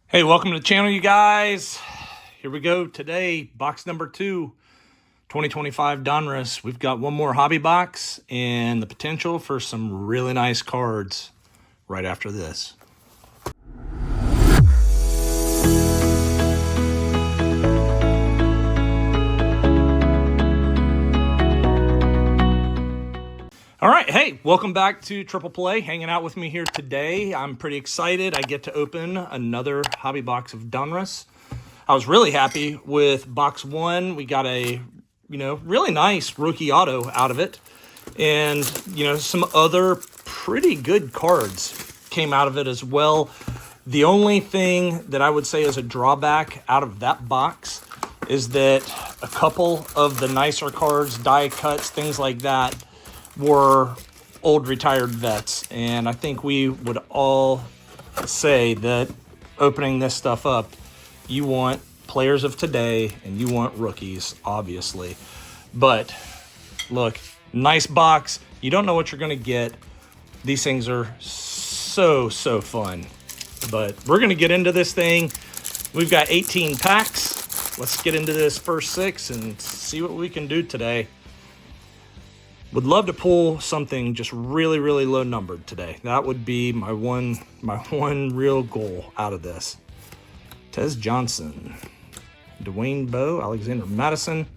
Hey, welcome to the channel, you guys. Here we go. Today, box number 2, 2025 Donruss. We've got one more hobby box and the potential for some really nice cards right after this. All right, hey, welcome back to Triple Play. Hanging out with me here today. I'm pretty excited. I get to open another hobby box of Donruss. I was really happy with box 1. We got a, really nice rookie auto out of it. And, some other pretty good cards came out of it as well. The only thing that I would say is a drawback out of that box is that a couple of the nicer cards, die cuts, things like that, were old retired vets. And I think we would all say that opening this stuff up, you want players of today and you want rookies, obviously. But look, nice box. You don't know what you're going to get. These things are so fun. But we're going to get into this thing. We've got 18 packs. Let's get into this first 6 and see what we can do today. Would love to pull something just really low numbered today. That would be my one real goal out of this. Tez Johnson, Dwayne Bowe, Alexander Madison,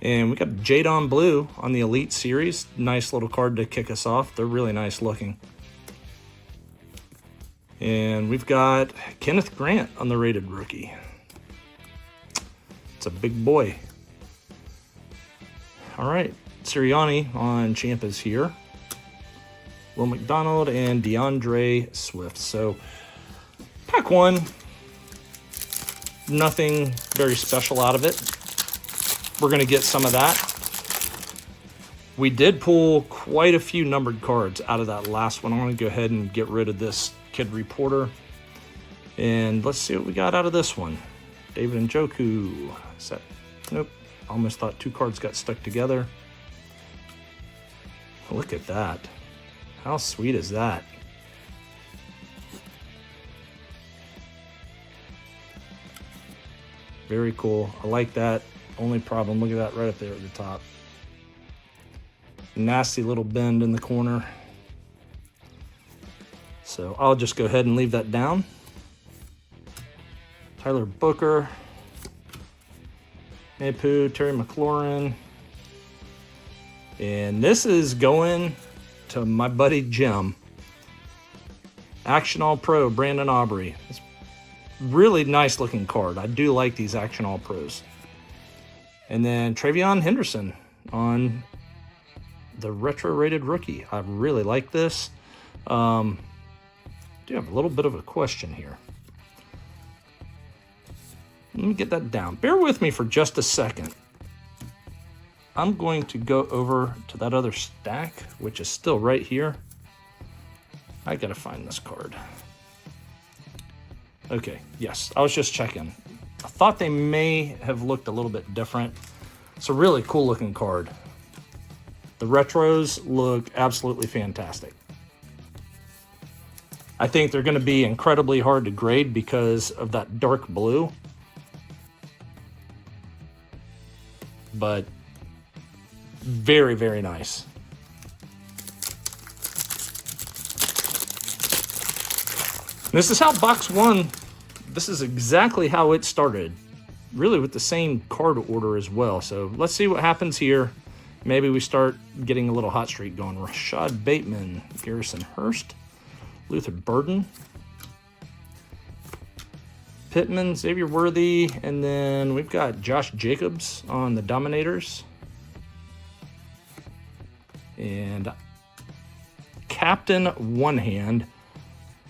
and we got Jadon Blue on the Elite Series. Nice little card to kick us off. They're really nice looking. And we've got Kenneth Grant on the rated rookie. It's a big boy. All right. Sirianni on Ciampa's here. Will McDonald and DeAndre Swift. So, pack 1, nothing very special out of it. We're going to get some of that. We did pull quite a few numbered cards out of that last one. I'm going to go ahead and get rid of this Kid Reporter. And let's see what we got out of this one. David Njoku. Is that? Nope. Almost thought 2 cards got stuck together. Look at that. How sweet is that? Very cool. I like that. Only problem, look at that right up there at the top. Nasty little bend in the corner. So I'll just go ahead and leave that down. Tyler Booker. Mapu, Terry McLaurin. And this is going to my buddy Jim. Action All Pro, Brandon Aubrey. It's really nice looking card. I do like these Action All Pros. And then Travion Henderson on the retro rated rookie. I really like this. Do have a little bit of a question here. Let me get that down. Bear with me for just a second. I'm going to go over to that other stack, which is still right here. I gotta find this card. Okay, yes, I was just checking. I thought they may have looked a little bit different. It's a really cool looking card. The retros look absolutely fantastic. I think they're gonna be incredibly hard to grade because of that dark blue. But very nice. This is how box 1, this is exactly how it started. Really with the same card order as well. So let's see what happens here. Maybe we start getting a little hot streak going. Rashad Bateman, Garrison Hurst, Luther Burden, Pittman, Xavier Worthy, and then we've got Josh Jacobs on the Dominators. And Captain One Hand,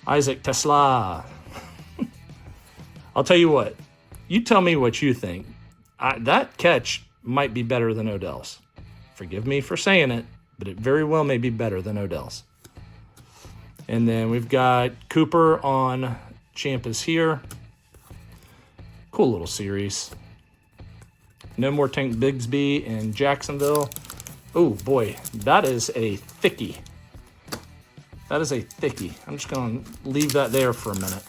Isaac Tesla. I'll tell you what. You tell me what you think. That catch might be better than Odell's. Forgive me for saying it, but it very well may be better than Odell's. And then we've got Cooper on Ciampa's here. Cool little series. No more Tank Bigsby in Jacksonville. Oh boy, that is a thickie. That is a thickie. I'm just going to leave that there for a minute.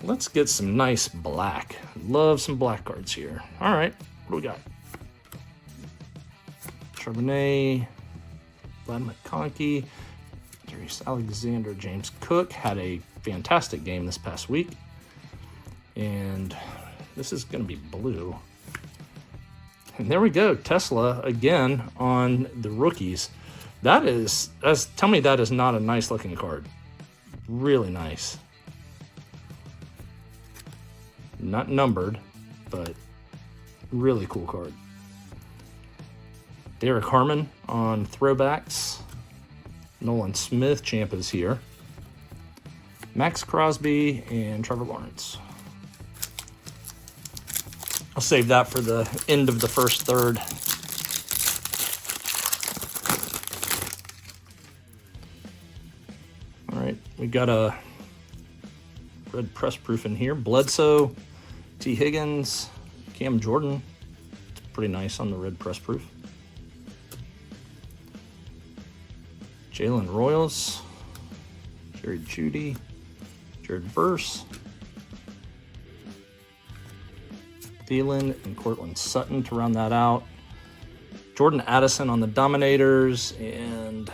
Let's get some nice black. Love some black cards here. All right, what do we got? Charbonnet, Vlad McConkey, Darius Alexander, James Cook had a fantastic game this past week. And this is going to be blue. And there we go, Tesla again on the rookies. Tell me that is not a nice looking card. Really nice. Not numbered, but really cool card. Derek Harmon on throwbacks. Nolan Smith, champ, is here. Max Crosby and Trevor Lawrence. I'll save that for the end of the first third. All right, we got a red press proof in here. Bledsoe, T. Higgins, Cam Jordan. It's pretty nice on the red press proof. Jalen Royals, Jared Judy, Jared Verse, Thielen and Cortland Sutton to round that out. Jordan Addison on the Dominators, and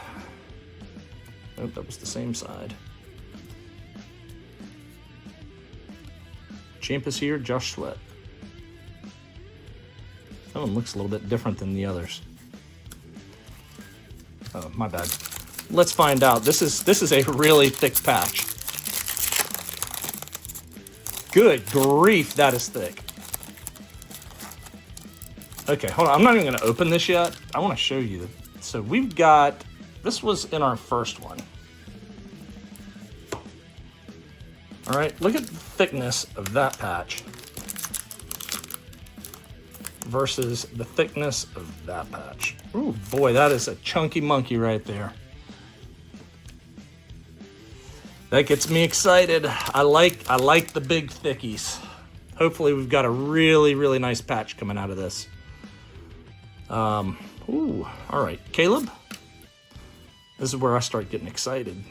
that was the same side. Champ is here, Josh Sweat. That one looks a little bit different than the others. Oh, my bad. Let's find out. This is a really thick patch. Good grief, that is thick. Okay, hold on. I'm not even going to open this yet. I want to show you. So we've got, this was in our first one. All right, look at the thickness of that patch versus the thickness of that patch. Ooh, boy, that is a chunky monkey right there. That gets me excited. I like the big thickies. Hopefully we've got a really, really nice patch coming out of this. Ooh, all right, Caleb. This is where I start getting excited.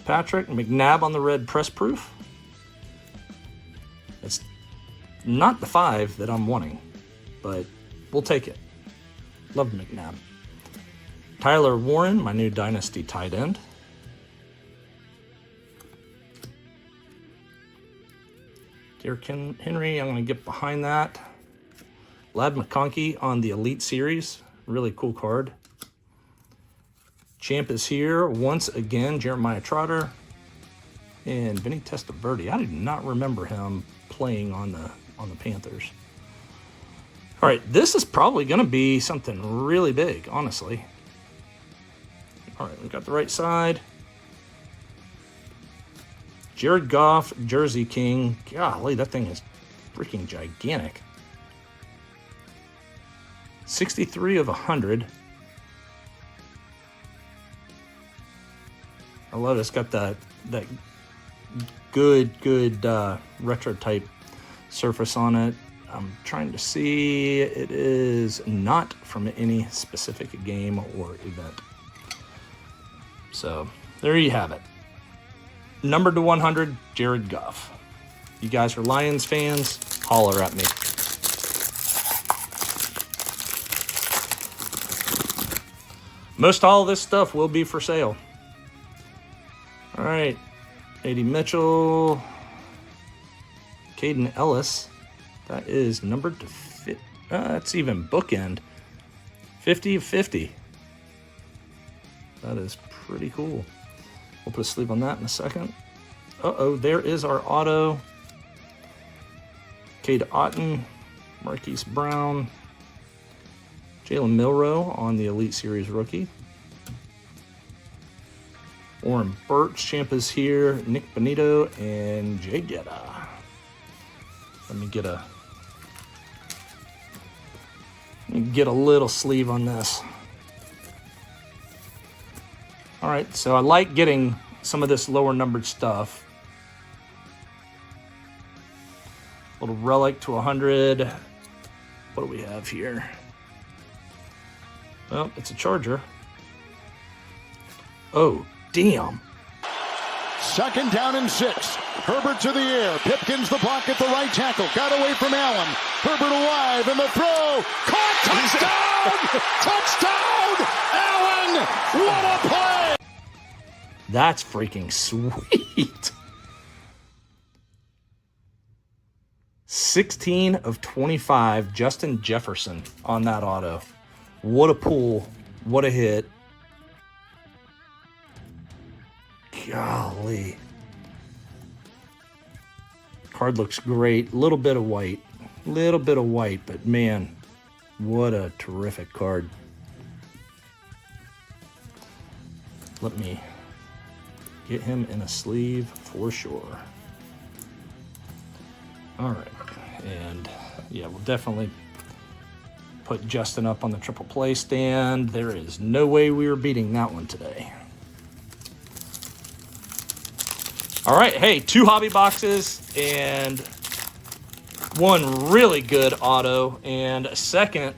Patrick McNabb on the red press proof. It's not the 5 that I'm wanting, but we'll take it. Love McNabb. Tyler Warren, my new Dynasty tight end. Derrick Henry, I'm going to get behind that. Vlad McConkey on the Elite Series. Really cool card. Champ is here once again. Jeremiah Trotter. And Vinny Testaverde. I do not remember him playing on the Panthers. All right, this is probably going to be something really big, honestly. All right, we got the right side. Jared Goff, Jersey King. Golly, that thing is freaking gigantic. 63 of 100. I love it. It's got that good retro type surface on it. I'm trying to see. It is not from any specific game or event. So there you have it. Numbered to 100, Jared Goff. You guys are Lions fans, holler at me. Most all of this stuff will be for sale. All right, AD Mitchell, Caden Ellis. That is numbered to fit. That's even bookend. 50 of 50. That is pretty cool. We'll put a sleeve on that in a second. Uh-oh, there is our auto. Cade Otton, Marquise Brown, Jalen Milroe on the Elite Series rookie. Warren Birch, champ is here. Nick Bonito and Jay Getta. Let me get a little sleeve on this. All right, so I like getting some of this lower numbered stuff. Little relic to 100. What do we have here? Well, it's a Charger. Oh, damn. Second down and 6. Herbert to the air. Pipkins the block at the right tackle. Got away from Allen. Herbert alive and the throw. Caught. Touchdown! Touchdown! Allen! What a play! That's freaking sweet. 16 of 25, Justin Jefferson on that auto. What a pull. What a hit. Golly. Card looks great. Little bit of white, but man, what a terrific card. Let me get him in a sleeve for sure. All right, and yeah, we'll definitely put Justin up on the triple play stand. There is no way we are beating that one today. All right, hey, 2 hobby boxes and 1 really good auto and a second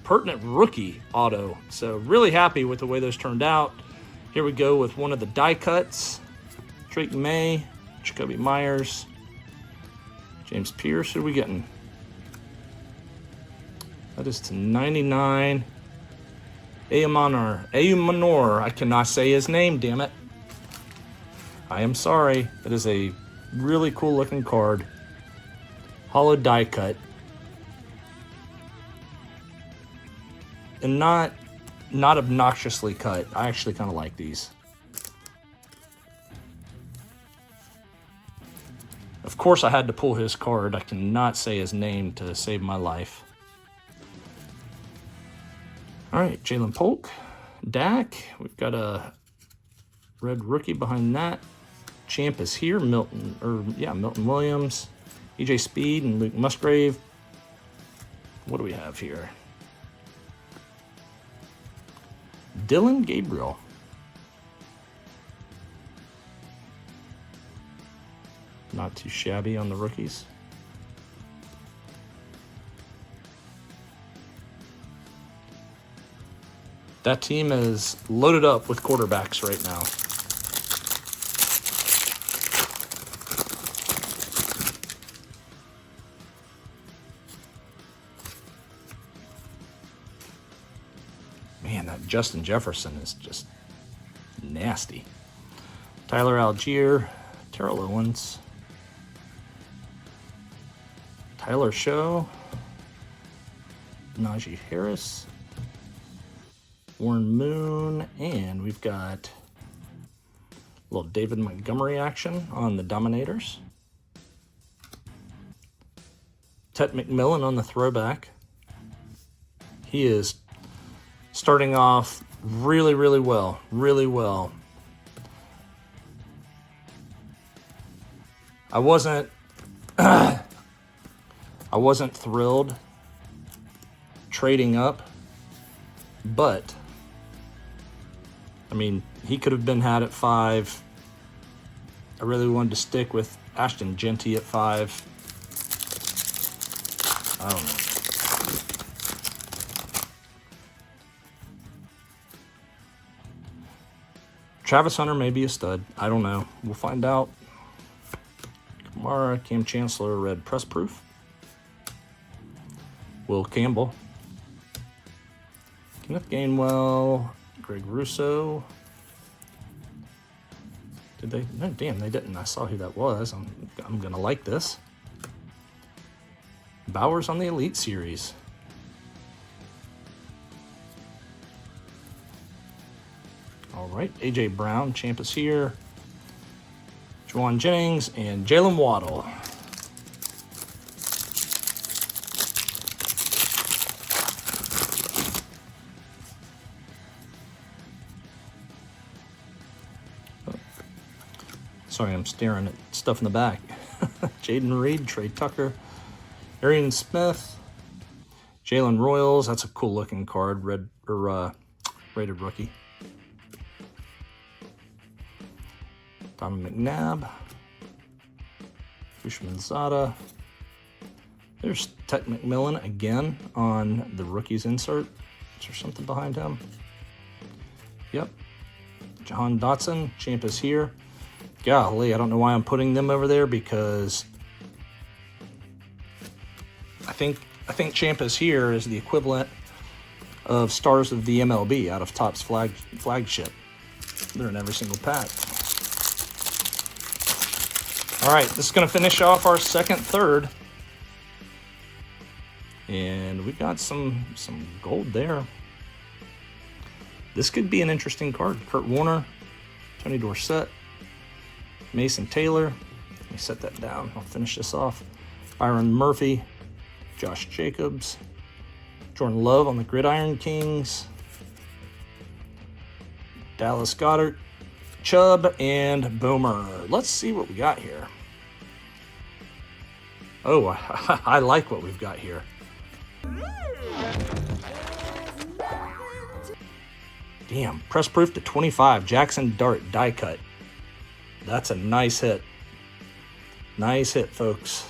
pertinent rookie auto. So really happy with the way those turned out. Here we go with one of the die cuts. Drake May, Jacoby Myers, James Pierce. Who are we getting? That is to 99. Ayumanor. I cannot say his name, damn it. I am sorry. It is a really cool looking card. Hollow die cut. And not obnoxiously cut. I actually kind of like these. Of course I had to pull his card. I cannot say his name to save my life. All right, Jalen Polk. Dak. We've got a red rookie behind that. Champ is here. Milton Williams, EJ Speed, and Luke Musgrave. What do we have here? Dylan Gabriel. Not too shabby on the rookies. That team is loaded up with quarterbacks right now. Man, that Justin Jefferson is just nasty. Tyler Algier, Terrell Owens, Tyler Show, Najee Harris, Warren Moon, and we've got a little David Montgomery action on the Dominators. Tet McMillan on the throwback. He is starting off really well. I wasn't thrilled trading up, but I mean, he could have been had at 5. I really wanted to stick with Ashton Genty at 5. I don't know. Travis Hunter may be a stud. I don't know. We'll find out. Kamara, Cam Chancellor, red press proof. Will Campbell. Kenneth Gainwell, Greg Russo. Did they? No, damn, they didn't. I saw who that was. I'm going to like this. Bowers on the Elite Series. All right, A.J. Brown, champ is here. Juwan Jennings and Jalen Waddle. Sorry, I'm staring at stuff in the back. Jaden Reed, Trey Tucker, Arian Smith, Jalen Royals. That's a cool looking card, rated rookie. Donovan McNabb, Ushman Zada. There's Tet McMillan again on the rookies insert. Is there something behind him? Yep. Jahan Dotson, champ is here. golly, I don't know why I'm putting them over there, because I think Champa's here is the equivalent of Stars of the MLB out of Topps flagship. They're in every single pack. All right, this is going to finish off our second third. And we got some gold there. This could be an interesting card. Kurt Warner, Tony Dorsett, Mason Taylor. Let me set that down. I'll finish this off. Byron Murphy, Josh Jacobs, Jordan Love on the Gridiron Kings, Dallas Goedert, Chubb, and Boomer. Let's see what we got here. Oh, I like what we've got here. Damn, press proof to 25. Jackson Dart die cut. That's a nice hit. Nice hit, folks.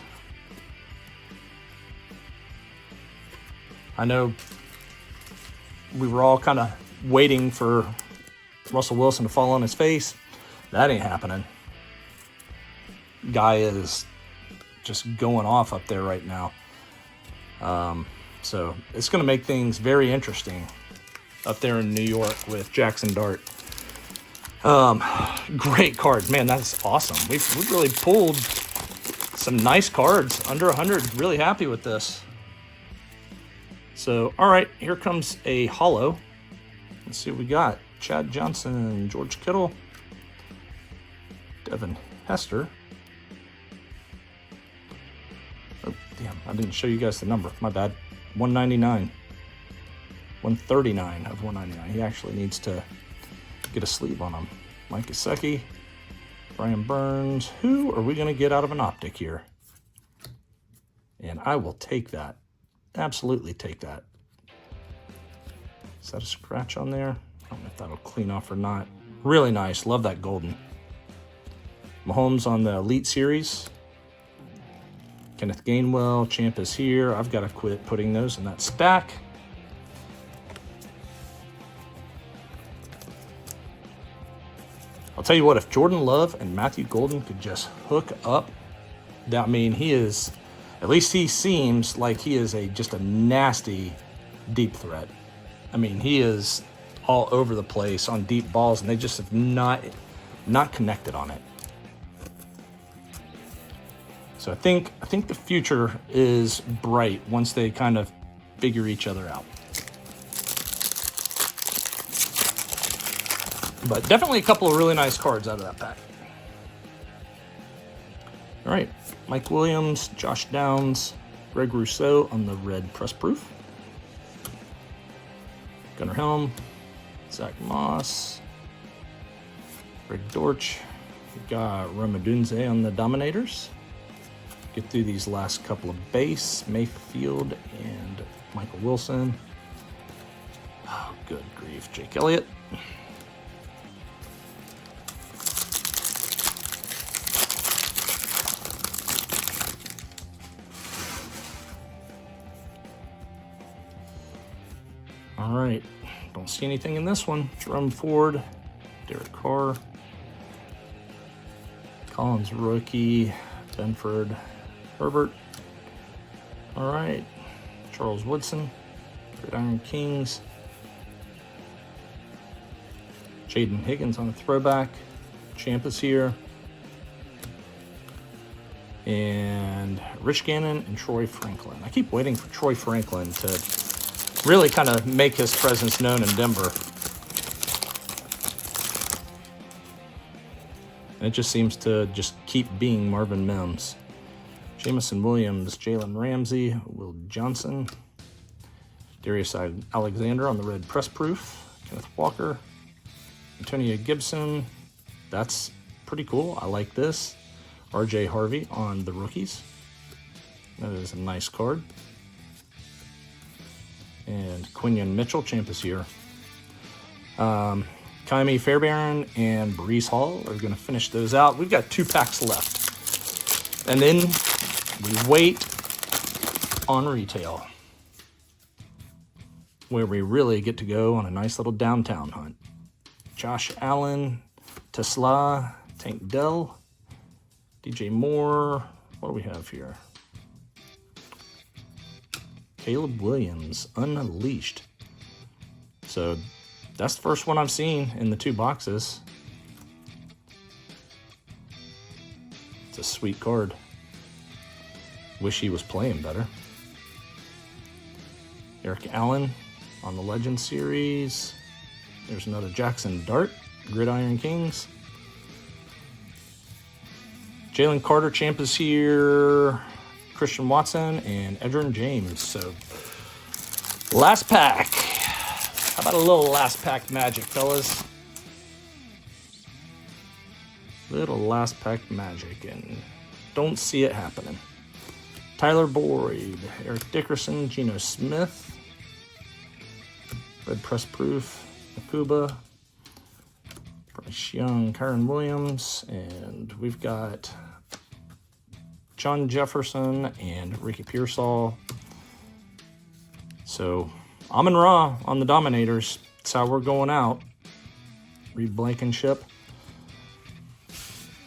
I know we were all kind of waiting for Russell Wilson to fall on his face. That ain't happening. Guy is just going off up there right now. So it's going to make things very interesting up there in New York with Jackson Dart. Great card. Man, that's awesome. We've really pulled some nice cards. Under 100. Really happy with this. So, all right, here comes a holo. Let's see what we got. Chad Johnson, George Kittle, Devin Hester. Oh, damn, I didn't show you guys the number. My bad. 199. 139 of 199. He actually needs to get a sleeve on him. Mike Gesicki, Brian Burns. Who are we going to get out of an optic here? And I will take that. Absolutely take that. Is that a scratch on there? I don't know if that'll clean off or not. Really nice. Love that golden. Mahomes on the Elite Series. Kenneth Gainwell. Champ is here. I've got to quit putting those in that stack. I'll tell you what, if Jordan Love and Matthew Golden could just hook up, I mean, he is... At least he seems like he is just a nasty deep threat. I mean, he is all over the place on deep balls, and they just have not connected on it. So I think the future is bright once they kind of figure each other out. But definitely a couple of really nice cards out of that pack. All right. Mike Williams, Josh Downs, Greg Rousseau on the red press proof. Gunnar Helm, Zach Moss, Greg Dortch. We've got Roma Dunze on the Dominators. Get through these last couple of base, Mayfield and Michael Wilson. Oh, good grief, Jake Elliott. All right, don't see anything in this one. Jerome Ford, Derek Carr, Collins rookie, Benford, Herbert. All right, Charles Woodson, Gridiron Kings, Jaden Higgins on the throwback. Champ is here. And Rich Gannon and Troy Franklin. I keep waiting for Troy Franklin to really kind of make his presence known in Denver. And it just seems to just keep being Marvin Mims. Jamison Williams, Jalen Ramsey, Will Johnson, Darius Alexander on the red press proof, Kenneth Walker, Antonio Gibson. That's pretty cool. I like this. RJ Harvey on the rookies. That is a nice card. And Quinion Mitchell, champ is here. Kaimi Fairbairn and Breece Hall are going to finish those out. We've got 2 packs left. And then we wait on retail, where we really get to go on a nice little downtown hunt. Josh Allen, Tesla, Tank Dell, DJ Moore. What do we have here? Caleb Williams, Unleashed. So that's the first one I've seen in the 2 boxes. It's a sweet card. Wish he was playing better. Eric Allen on the Legend Series. There's another Jackson Dart, Gridiron Kings. Jalen Carter Champ is here. Christian Watson and Edgerrin James. So last pack. How about a little last pack magic, fellas? Little last pack magic, and don't see it happening. Tyler Boyd, Eric Dickerson, Geno Smith, Red Press Proof, Akuba, Bryce Young, Kyron Williams, and we've got John Jefferson and Ricky Pearsall. So Amon Ra on the Dominators. That's how we're going out. Reed Blankenship.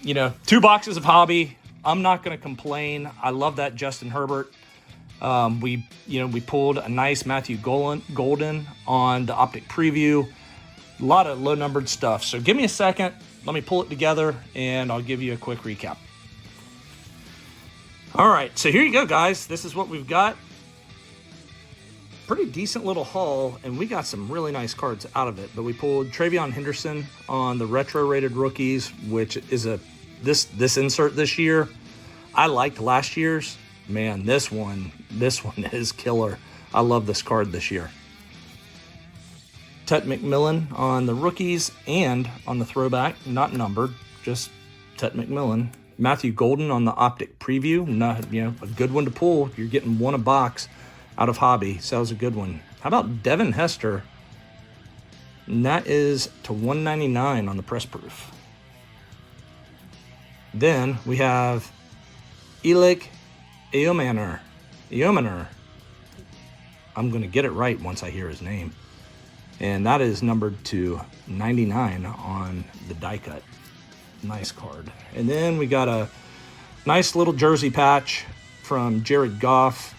You know, 2 boxes of hobby. I'm not going to complain. I love that Justin Herbert. We pulled a nice Matthew Golden on the Optic Preview. A lot of low-numbered stuff. So give me a second. Let me pull it together, and I'll give you a quick recap. All right, so here you go, guys. This is what we've got. Pretty decent little haul, and we got some really nice cards out of it. But we pulled Travion Henderson on the retro-rated rookies, which is this insert this year. I liked last year's. Man, this one is killer. I love this card this year. Tet McMillan on the rookies and on the throwback, not numbered, just Tet McMillan. Matthew Golden on the Optic Preview, a good one to pull. You're getting 1 a box out of hobby, so that was a good one. How about Devin Hester? And that is to 199 on the press proof. Then we have Elik Eomaner. I'm going to get it right once I hear his name. And that is numbered to 99 on the die cut. Nice card. And then we got a nice little jersey patch from Jared Goff.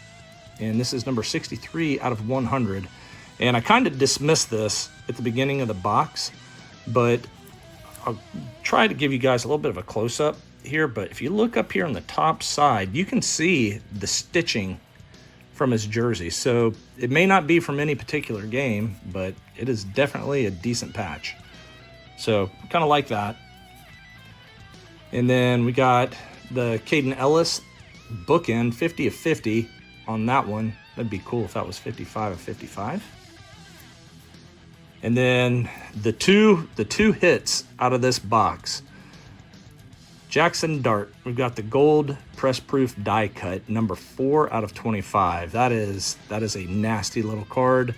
And this is number 63 out of 100. And I kind of dismissed this at the beginning of the box, but I'll try to give you guys a little bit of a close-up here. But if you look up here on the top side, you can see the stitching from his jersey. So it may not be from any particular game, but it is definitely a decent patch. So kind of like that. And then we got the Caden Ellis bookend, 50 of 50 on that one. That'd be cool if that was 55 of 55. And then the two hits out of this box. Jackson Dart. We've got the gold press proof die cut, number 4 out of 25. That is a nasty little card.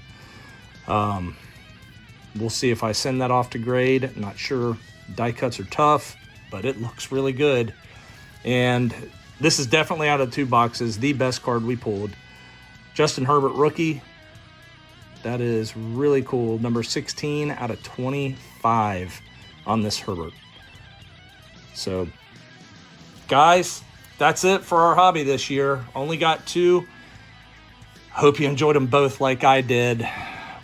We'll see if I send that off to grade. Not sure. Die cuts are tough, but it looks really good. And this is definitely out of the 2 boxes the best card we pulled. Justin Herbert rookie. That is really cool. Number 16 out of 25 on this Herbert. So, guys, that's it for our hobby this year. Only got 2. Hope you enjoyed them both like I did.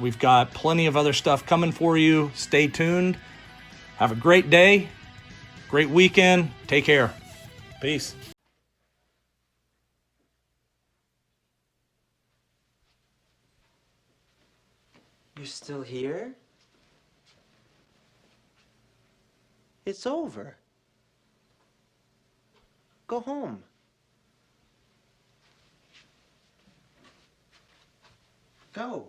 We've got plenty of other stuff coming for you. Stay tuned. Have a great day. Great weekend. Take care. Peace. You're still here? It's over. Go home. Go.